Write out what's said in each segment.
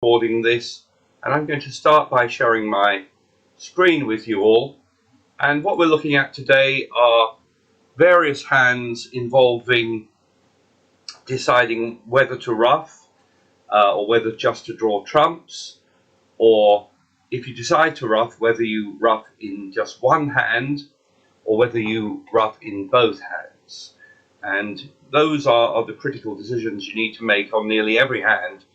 recording this, and I'm going to start by sharing my screen with you all. And what we're looking at today are various hands involving deciding whether to ruff or whether just to draw trumps, or if you decide to ruff, whether you ruff in just one hand or whether you ruff in both hands. And those are the critical decisions you need to make on nearly every hand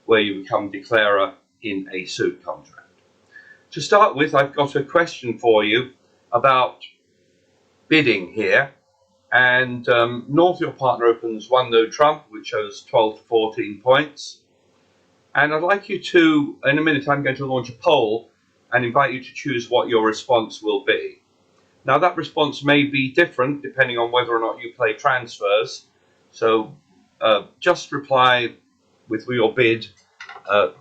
where you become declarer in a suit contract. To start with, I've got a question for you about bidding here. And north, your partner opens one no trump, which shows 12 to 14 points. And I'd like you to, in a minute, I'm going to launch a poll and invite you to choose what your response will be. Now, that response may be different depending on whether or not you play transfers. So just reply with your bid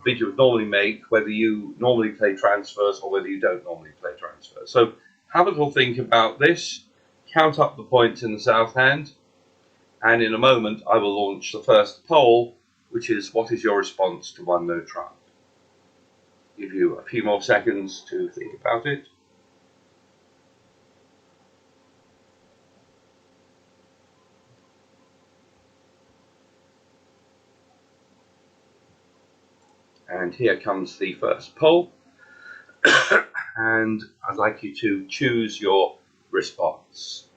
you would normally make, whether you normally play transfers or whether you don't normally play transfers. So have a little think about this, count up the points in the south hand, and in a moment I will launch the first poll, which is what is your response to one no trump? Give you a few more seconds to think about it. And here comes the first poll. And I'd like you to choose your response.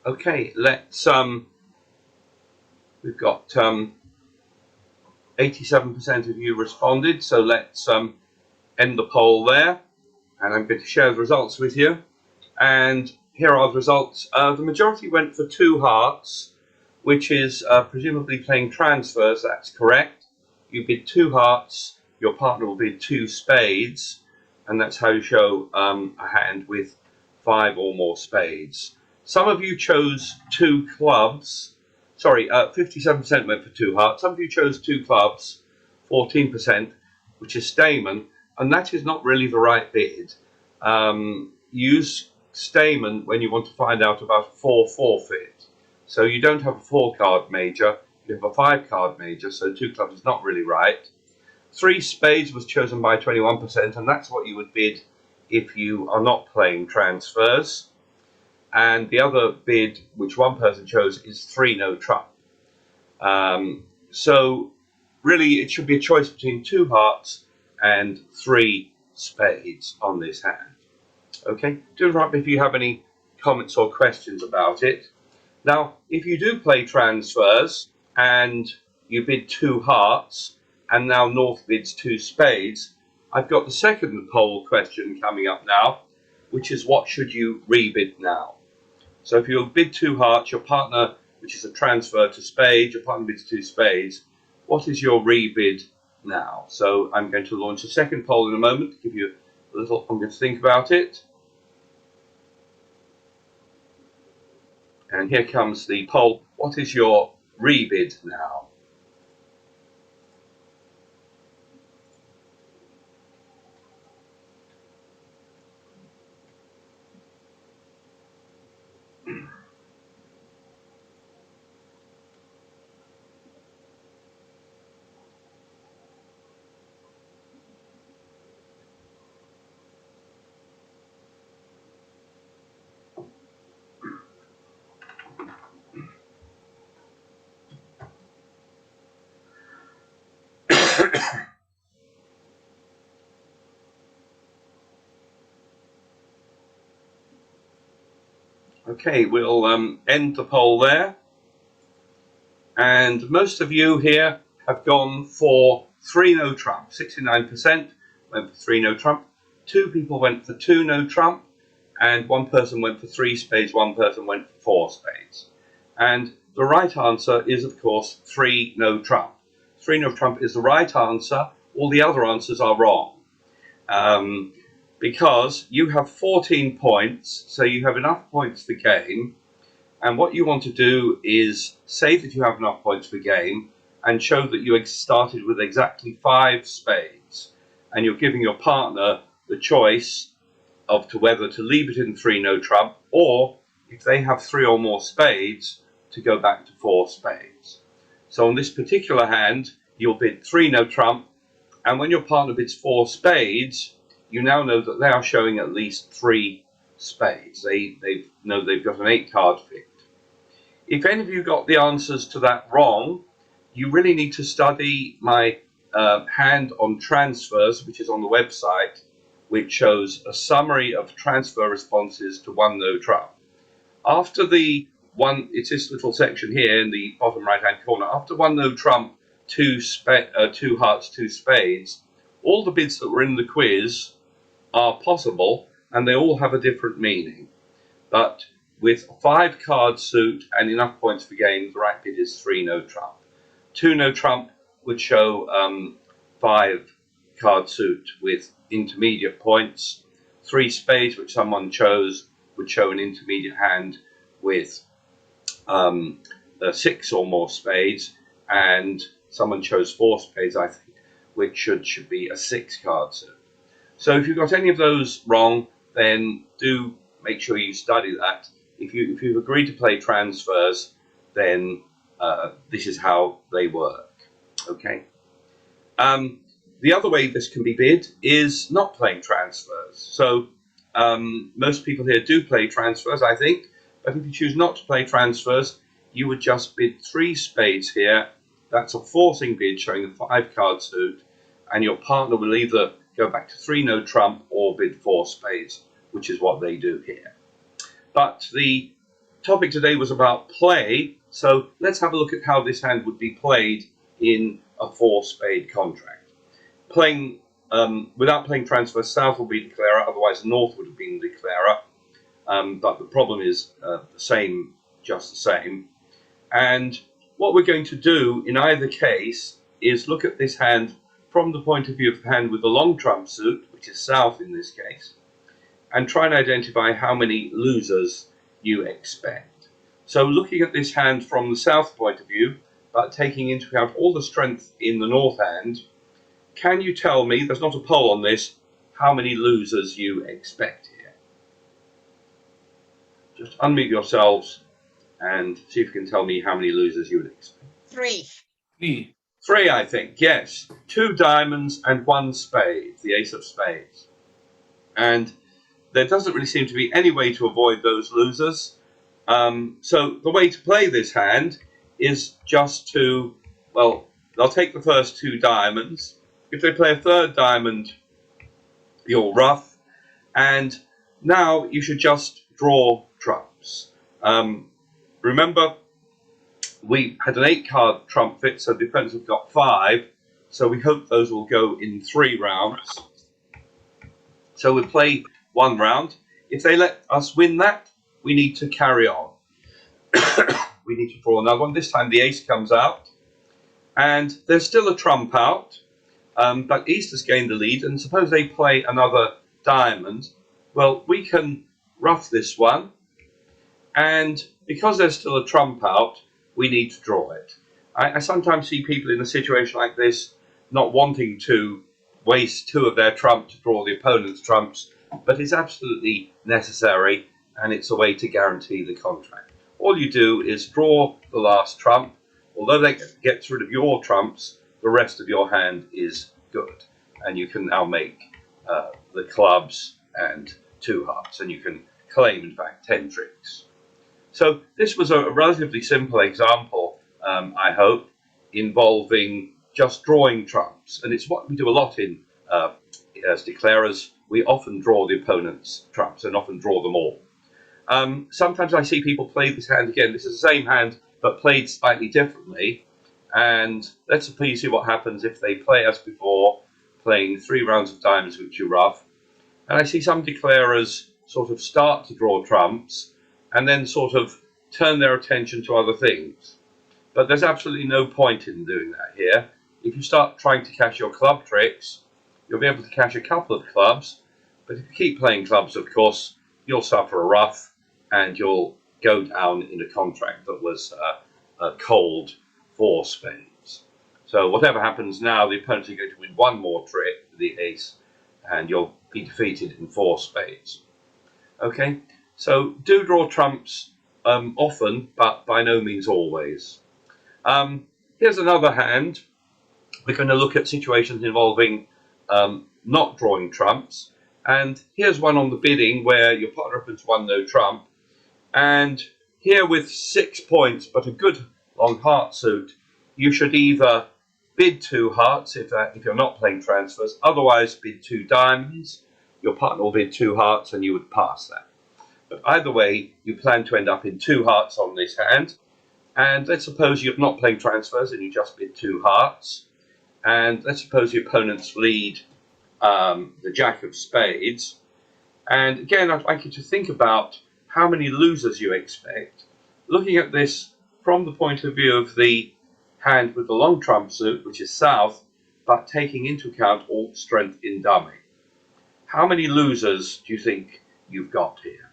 Okay, let's we've got 87% of you responded, so let's end the poll there, and I'm going to share the results with you. And here are the results. The majority went for two hearts, which is presumably playing transfers. That's correct. You bid two hearts, your partner will bid two spades, and that's how you show a hand with 5 or more spades. Some of you chose two clubs. Sorry, 57% went for two hearts. Some of you chose two clubs, 14%, which is Stayman, and that is not really the right bid. Use Stayman when you want to find out about a 4 forfeit. So you don't have a 4-card major, you have a 5-card major, so two clubs is not really right. 3 spades was chosen by 21%, and that's what you would bid if you are not playing transfers. And the other bid, which one person chose, is 3 no trump. So really it should be a choice between 2 hearts and 3 spades on this hand. Okay, do write me if you have any comments or questions about it. Now, if you do play transfers and you bid 2 hearts and now north bids 2 spades, I've got the second poll question coming up now, which is what should you rebid now? So if you bid 2 hearts, your partner, which is a transfer to spades, your partner bids 2 spades, what is your rebid now? So I'm going to launch a second poll in a moment to give you a little, I'm going to think about it. And here comes the poll, what is your rebid now? Okay, we'll end the poll there. And most of you here have gone for 3 no trump. 69% went for 3 no trump. 2 people went for 2 no trump. and one person went for 3 spades, one person went for 4 spades. And the right answer is, of course, 3 no trump. 3 no trump is the right answer. All the other answers are wrong. Because you have 14 points, so you have enough points for game. And what you want to do is say that you have enough points for game and show that you started with exactly 5 spades. And you're giving your partner the choice of to whether to leave it in 3 no trump, or if they have 3 or more spades, to go back to 4 spades. So on this particular hand, you'll bid 3 no trump, and when your partner bids 4 spades, you now know that they are showing at least 3 spades. They know they've got an 8 card fit. If any of you got the answers to that wrong, you really need to study my hand on transfers, which is on the website, which shows a summary of transfer responses to 1 no trump. After the one, it's this little section here in the bottom right hand corner. After 1 no trump, 2 hearts, 2 spades, all the bids that were in the quiz are possible, and they all have a different meaning. But with 5 card suit and enough points for game, the right bid is 3 no trump. 2 no trump would show 5 card suit with intermediate points. 3 spades, which someone chose, would show an intermediate hand with 6 or more spades, and someone chose 4 spades, I think, which should be a 6 card suit. So if you've got any of those wrong, then do make sure you study that. If you've agreed to play transfers, then this is how they work. Okay. The other way this can be bid is not playing transfers. So most people here do play transfers, I think, but if you choose not to play transfers, you would just bid 3 spades here. That's a forcing bid showing a 5 card suit, and your partner will either go back to 3 no trump or bid 4 spades, which is what they do here. But the topic today was about play, so let's have a look at how this hand would be played in a 4 spade contract. Playing without playing transfer, south will be declarer, otherwise north would have been declarer. But the problem is just the same. And what we're going to do in either case is look at this hand from the point of view of the hand with the long trump suit, which is south in this case, and try and identify how many losers you expect. So looking at this hand from the south point of view, but taking into account all the strength in the north hand, can you tell me, there's not a poll on this, how many losers you expect here? Just unmute yourselves and see if you can tell me how many losers you would expect. 3. 3. 3, I think, yes. 2 diamonds and 1 spade, the ace of spades. And there doesn't really seem to be any way to avoid those losers. So the way to play this hand is just to, well, they'll take the first 2 diamonds. If they play a 3rd diamond, you're rough. And now you should just draw trumps. Remember, we had an 8 card trump fit, so the opponents have got 5. So we hope those will go in 3 rounds. So we'll play 1 round. If they let us win that, we need to carry on. We need to draw another one. This time the ace comes out. And there's still a trump out. But East has gained the lead. And suppose they play another diamond. Well, we can rough this one. And because there's still a trump out, we need to draw it. I sometimes see people in a situation like this not wanting to waste 2 of their trumps to draw the opponent's trumps, but it's absolutely necessary, and it's a way to guarantee the contract. All you do is draw the last trump. Although that gets rid of your trumps, the rest of your hand is good, and you can now make the clubs and 2 hearts, and you can claim, in fact, 10 tricks. So this was a relatively simple example, I hope, involving just drawing trumps. And it's what we do a lot in as declarers. We often draw the opponent's trumps and often draw them all. Sometimes I see people play this hand again. This is the same hand, but played slightly differently. And let's see what happens if they play as before, playing 3 rounds of diamonds, which you rough. And I see some declarers sort of start to draw trumps and then sort of turn their attention to other things. But there's absolutely no point in doing that here. If you start trying to cash your club tricks, you'll be able to cash a couple of clubs, but if you keep playing clubs, of course, you'll suffer a ruff and you'll go down in a contract that was cold 4 spades. So whatever happens now, the opponents are going to win one more trick, the ace, and you'll be defeated in 4 spades. Okay, so do draw trumps often, but by no means always. Here's another hand. We're going to look at situations involving not drawing trumps. And here's one on the bidding where your partner opens 1 no trump. And here with 6 points, but a good long heart suit, you should either bid 2 hearts if you're not playing transfers, otherwise bid 2 diamonds. Your partner will bid 2 hearts and you would pass that. But either way, you plan to end up in 2 hearts on this hand. And let's suppose you're not playing transfers and you just bid 2 hearts. And let's suppose the opponents lead the jack of spades. And again, I'd like you to think about how many losers you expect. Looking at this from the point of view of the hand with the long trump suit, which is south, but taking into account all strength in dummy. How many losers do you think you've got here?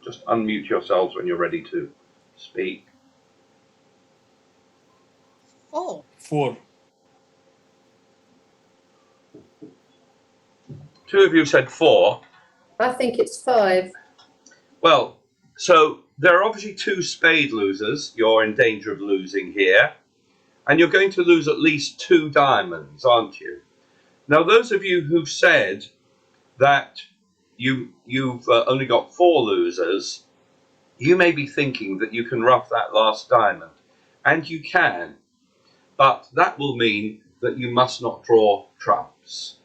Just unmute yourselves when you're ready to speak. 4. 4. 2 of you said 4. I think it's 5. Well, so there are obviously 2 spade losers you're in danger of losing here. And you're going to lose at least 2 diamonds, aren't you? Now, those of you who've said that you've only got 4 losers, you may be thinking that you can ruff that last diamond. And you can. But that will mean that you must not draw trumps.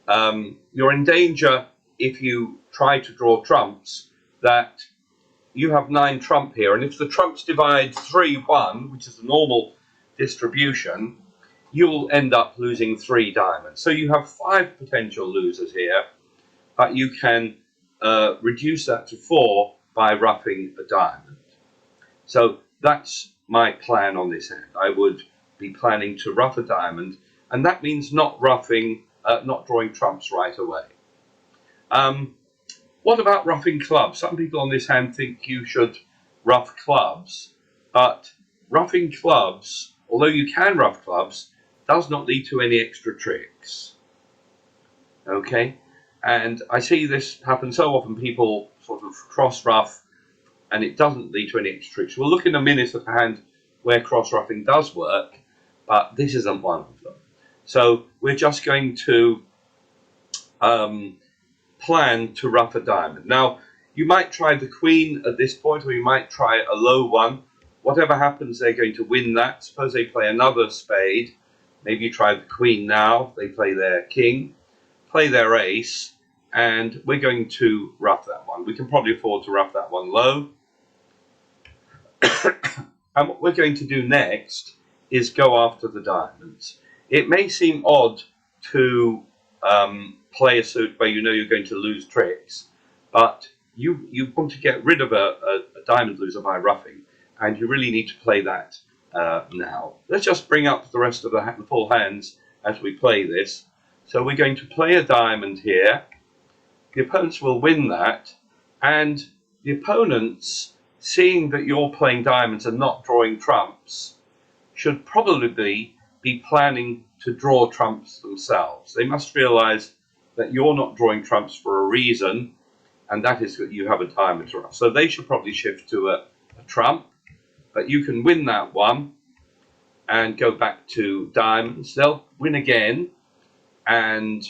You're in danger if you try to draw trumps that you have 9 trump here, and if the trumps divide 3-1, which is the normal distribution, you'll end up losing 3 diamonds. So you have 5 potential losers here, but you can reduce that to 4 by ruffing a diamond. So that's my plan on this hand. I would be planning to ruff a diamond, and that means not drawing trumps right away. What about ruffing clubs? Some people on this hand think you should ruff clubs, but ruffing clubs, although you can ruff clubs, does not lead to any extra tricks. Okay, and I see this happen so often. People sort of cross ruff, and it doesn't lead to any extra tricks. We'll look in a minute at a hand where cross-ruffing does work, but this isn't one of them. So we're just going to plan to ruff a diamond. Now, you might try the queen at this point, or you might try a low one. Whatever happens, they're going to win that. Suppose they play another spade. Maybe you try the queen now. They play their king, play their ace, and we're going to ruff that one. We can probably afford to ruff that one low. And what we're going to do next is go after the diamonds. It may seem odd to play a suit where you know you're going to lose tricks, but you want to get rid of a diamond loser by ruffing, and you really need to play that now. Let's just bring up the rest of the full hands as we play this. So we're going to play a diamond here. The opponents will win that, and the opponents, seeing that you're playing diamonds and not drawing trumps, should probably be planning to draw trumps themselves. They must realize that you're not drawing trumps for a reason, and that is that you have a diamond to ruff. So they should probably shift to a trump, but you can win that one and go back to diamonds. They'll win again, and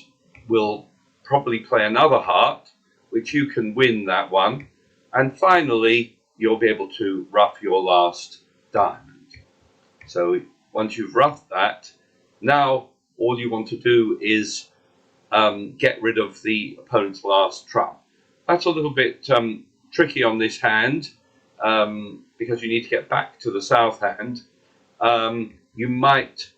will probably play another heart, which you can win that one, and finally you'll be able to ruff your last diamond. So once you've ruffed that, now all you want to do is get rid of the opponent's last trump. That's a little bit tricky on this hand because you need to get back to the south hand. You might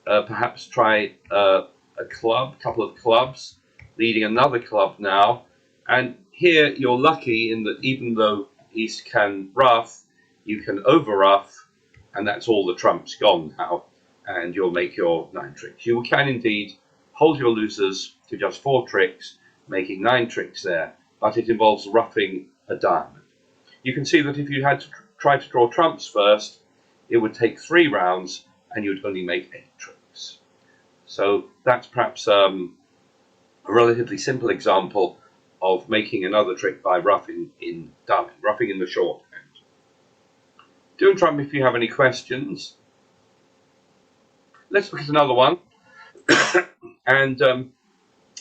perhaps try a a club, a couple of clubs, leading another club now. And here you're lucky in that even though East can ruff, you can over ruff, and that's all the trumps gone now, and you'll make your 9 tricks. You can indeed hold your losers to just 4 tricks, making 9 tricks there, but it involves ruffing a diamond. You can see that if you had to try to draw trumps first, it would take 3 rounds and you'd only make 8 tricks. So that's perhaps a relatively simple example of making another trick by ruffing in dummy, ruffing in the short hand. Do interrupt me if you have any questions. Let's look at another one. And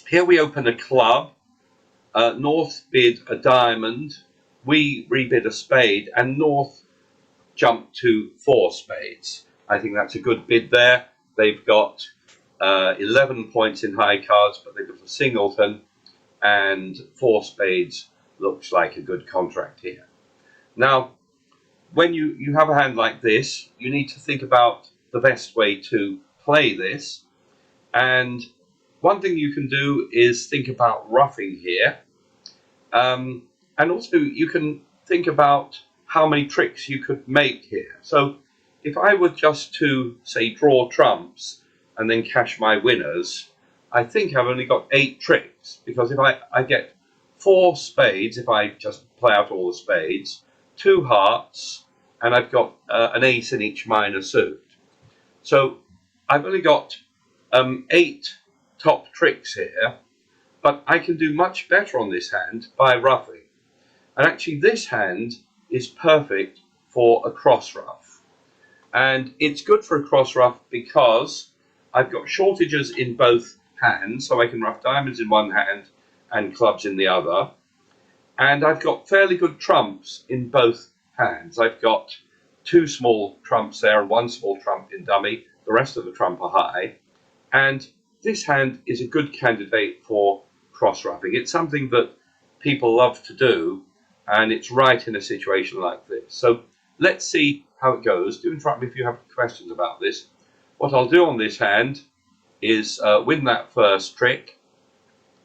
here we open a club. North bid a diamond. We rebid a spade, and North jumped to 4 spades. I think that's a good bid there. They've got 11 points in high cards, but they've got a singleton, and 4 spades looks like a good contract here. Now, when you have a hand like this, you need to think about the best way to play this. And one thing you can do is think about ruffing here. And also you can think about how many tricks you could make here. So if I were just to, say, draw trumps and then cash my winners, I think I've only got 8 tricks, because if I get 4 spades, if I just play out all the spades, 2 hearts, and I've got an ace in each minor suit. So I've only got 8 top tricks here, but I can do much better on this hand by ruffing. And actually this hand is perfect for a cross ruff. And it's good for a cross ruff because I've got shortages in both hands, so I can ruff diamonds in one hand and clubs in the other. And I've got fairly good trumps in both hands. I've got 2 small trumps there and 1 small trump in dummy. The rest of the trump are high. And this hand is a good candidate for cross-ruffing. It's something that people love to do, and it's right in a situation like this. So let's see how it goes. Do interrupt me if you have questions about this. What I'll do on this hand is win that first trick,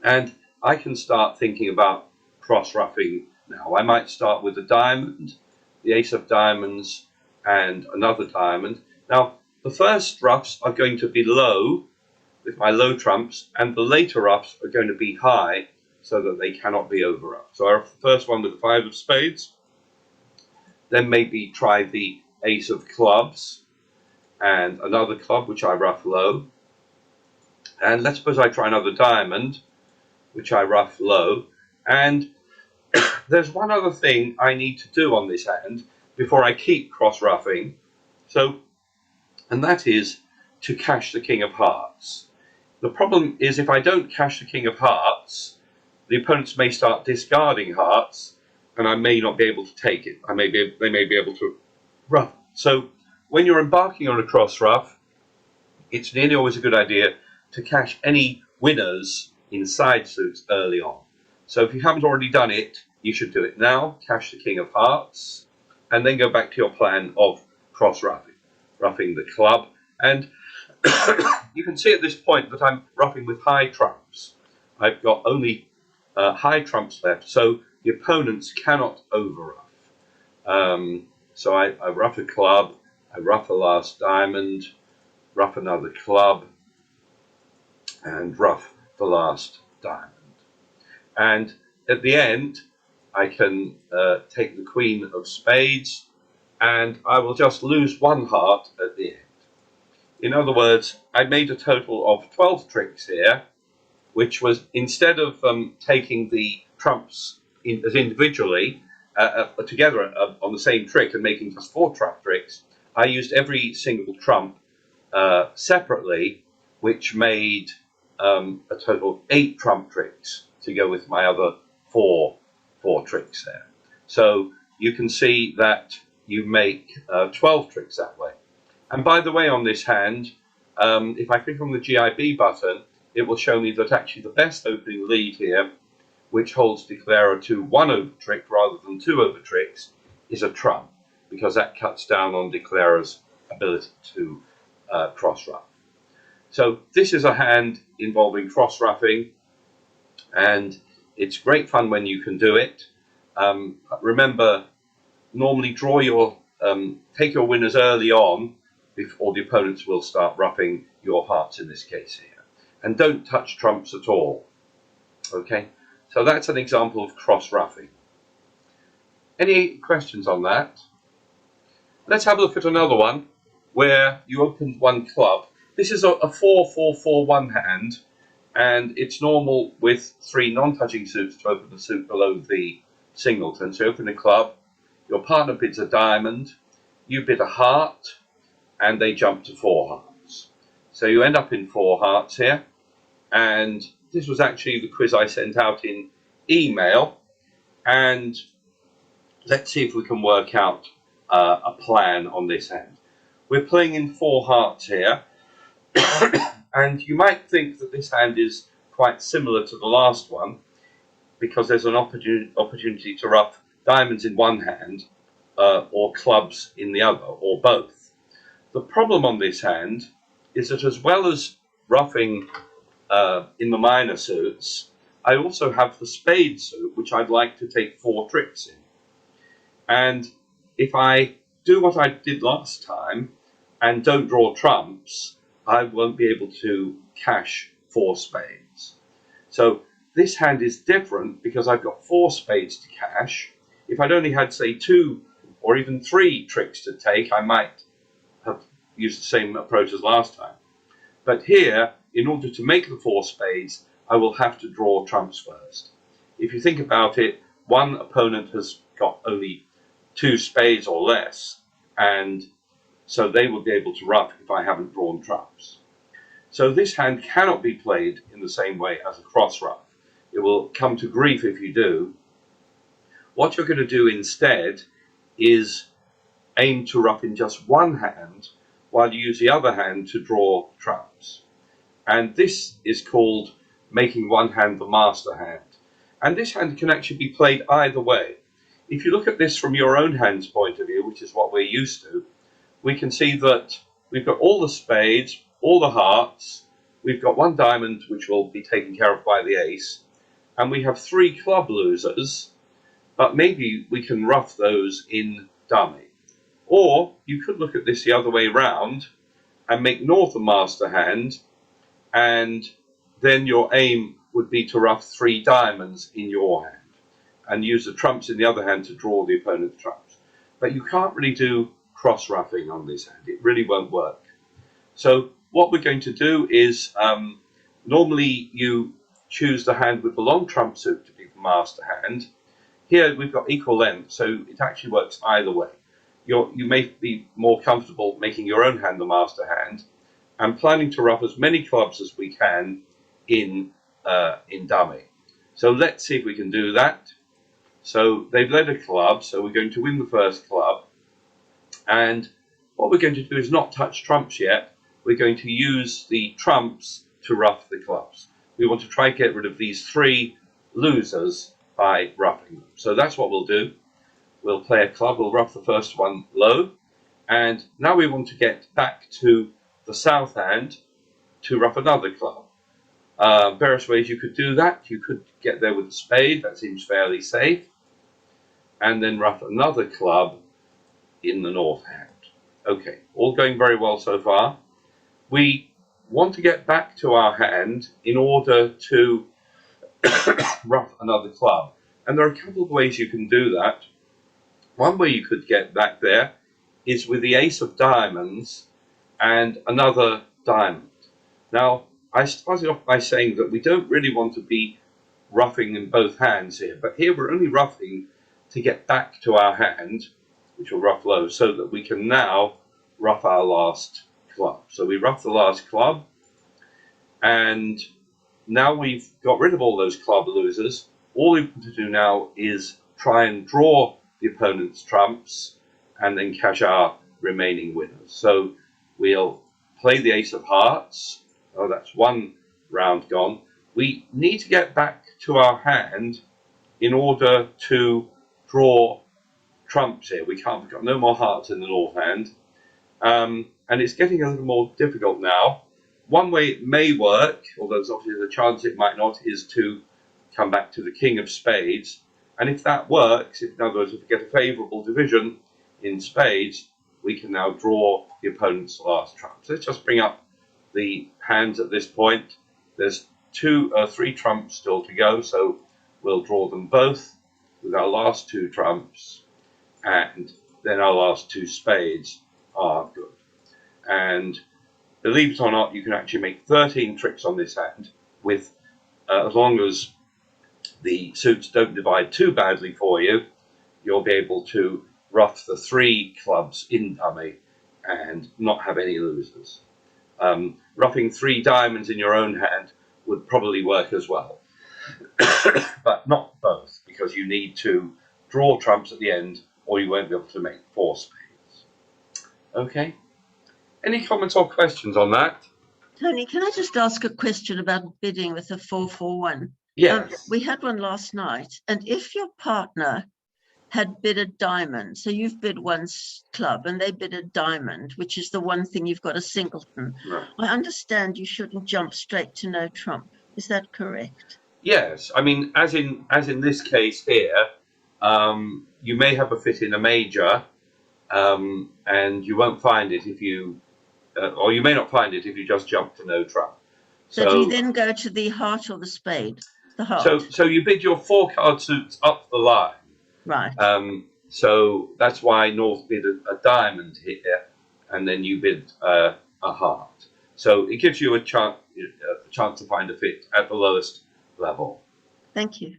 and I can start thinking about cross-ruffing now. I might start with a diamond, the ace of diamonds, and another diamond. Now, the first ruffs are going to be low with my low trumps, and the later ruffs are going to be high so that they cannot be over ruffed. So I ruff the first one with the 5 of spades, then maybe try the ace of clubs and another club which I ruff low, and let's suppose I try another diamond which I ruff low. And there's one other thing I need to do on this hand before I keep cross-ruffing, and that is to cash the king of hearts. The problem is if I don't cash the king of hearts, the opponents may start discarding hearts, and I may not be able to take it. They may be able to ruff. So when you're embarking on a cross ruff, it's nearly always a good idea to cash any winners in side suits early on. So if you haven't already done it, you should do it now. Cash the king of hearts, and then go back to your plan of cross-ruffing, ruffing the club. And you can see at this point that I'm ruffing with high trumps. I've got only high trumps left, so the opponents cannot over-ruff. So I ruff a club, I ruff a last diamond, ruff another club, and ruff the last diamond. And at the end, I can take the queen of spades, and I will just lose 1 heart at the end. In other words, I made a total of 12 tricks here, which was, instead of taking the trumps as individually together on the same trick and making just 4 trump tricks, I used every single trump separately, which made a total of 8 trump tricks to go with my other four tricks there. So you can see that you make 12 tricks that way. And by the way, on this hand, if I click on the GIB button, it will show me that actually the best opening lead here, which holds declarer to 1 over trick rather than 2 over tricks, is a trump, because that cuts down on declarer's ability to cross ruff. So this is a hand involving cross-ruffing, and it's great fun when you can do it. Remember, normally draw your take your winners early on, or the opponents will start ruffing your hearts in this case here. And don't touch trumps at all. Okay, so that's an example of cross-ruffing. Any questions on that? Let's have a look at another one where you open one club. This is a 4-4-4-1 hand, and it's normal with 3 non-touching suits to open the suit below the singleton. So you open a club, your partner bids a diamond, you bid a heart, and they jump to 4 hearts. So you end up in 4 hearts here, and this was actually the quiz I sent out in email, and let's see if we can work out a plan on this hand. We're playing in 4 hearts here, and you might think that this hand is quite similar to the last one because there's an opportunity to ruff diamonds in one hand or clubs in the other, or both. The problem on this hand is that as well as ruffing in the minor suits, I also have the spade suit, which I'd like to take 4 tricks in. And if I do what I did last time and don't draw trumps, I won't be able to cash 4 spades. So this hand is different because I've got 4 spades to cash. If I'd only had, say, 2 or even 3 tricks to take, I might have used the same approach as last time. But here, in order to make the 4 spades, I will have to draw trumps first. If you think about it, one opponent has got only 2 spades or less, and so they will be able to ruff if I haven't drawn trumps. So this hand cannot be played in the same way as a cross ruff. It will come to grief if you do. What you're going to do instead is aim to ruff in just one hand while you use the other hand to draw trumps. And this is called making one hand the master hand. And this hand can actually be played either way. If you look at this from your own hand's point of view, which is what we're used to, we can see that we've got all the spades, all the hearts, we've got 1 diamond which will be taken care of by the ace, and we have 3 club losers, but maybe we can ruff those in dummy. Or you could look at this the other way round and make north a master hand, and then your aim would be to ruff 3 diamonds in your hand and use the trumps in the other hand to draw the opponent's trumps. But you can't really do cross-ruffing on this hand. It really won't work. So what we're going to do is, normally you choose the hand with the long trump suit to be the master hand. Here we've got equal length, so it actually works either way. You may be more comfortable making your own hand the master hand and planning to ruff as many clubs as we can in dummy. So let's see if we can do that. So they've led a club, so we're going to win the first club. And what we're going to do is not touch trumps yet. We're going to use the trumps to ruff the clubs. We want to try to get rid of these 3 losers by ruffing them. So that's what we'll do. We'll play a club, we'll ruff the first one low. And now we want to get back to the south hand to ruff another club. Various ways you could do that. You could get there with a spade, that seems fairly safe. And then ruff another club in the north hand. Okay, all going very well so far. We want to get back to our hand in order to ruff another club. And there are a couple of ways you can do that. One way you could get back there is with the ace of diamonds and another diamond. Now, I started off by saying that we don't really want to be ruffing in both hands here, but here we're only ruffing to get back to our hand, which will ruff low, so that we can now ruff our last club. So we ruff the last club, and now we've got rid of all those club losers. All we want to do now is try and draw the opponent's trumps and then cash our remaining winners. So we'll play the ace of hearts. Oh, that's 1 round gone. We need to get back to our hand in order to draw trumps here. We've got no more hearts in the north hand. And it's getting a little more difficult now. one way it may work, although there's obviously the chance it might not, is to come back to the king of spades. And if that works, in other words, if we get a favourable division in spades, we can now draw the opponent's last trump. So let's just bring up the hands at this point. There's three trumps still to go, so we'll draw them both with our last two trumps, and then our last two spades are good. And believe it or not, you can actually make 13 tricks on this hand with, as long as the suits don't divide too badly for you, you'll be able to ruff the three clubs in dummy and not have any losers. Ruffing three diamonds in your own hand would probably work as well, but not both, because you need to draw trumps at the end or you won't be able to make four spades. Okay, any comments or questions on that? Tony, can I just ask a question about bidding with a 4-4-1? Yes. We had one last night, and if your partner had bid a diamond, so you've bid one club and they bid a diamond, which is the one thing you've got a singleton, Right. I understand you shouldn't jump straight to no trump. Is that correct? Yes, I mean, as in this case here, you may have a fit in a major, and you won't find it if you, or you may not find it if you just jump to no trump. So do you then go to the heart or the spade? The heart. So you bid your 4-card suits up the line. Right. So that's why North bid a diamond here, and then you bid a heart. So it gives you a chance to find a fit at the lowest level. Thank you.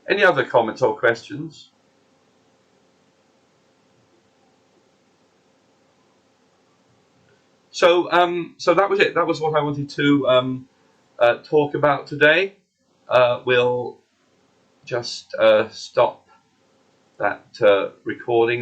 Any other comments or questions? So so that was it. That was what I wanted to talk about today. We'll just stop that recording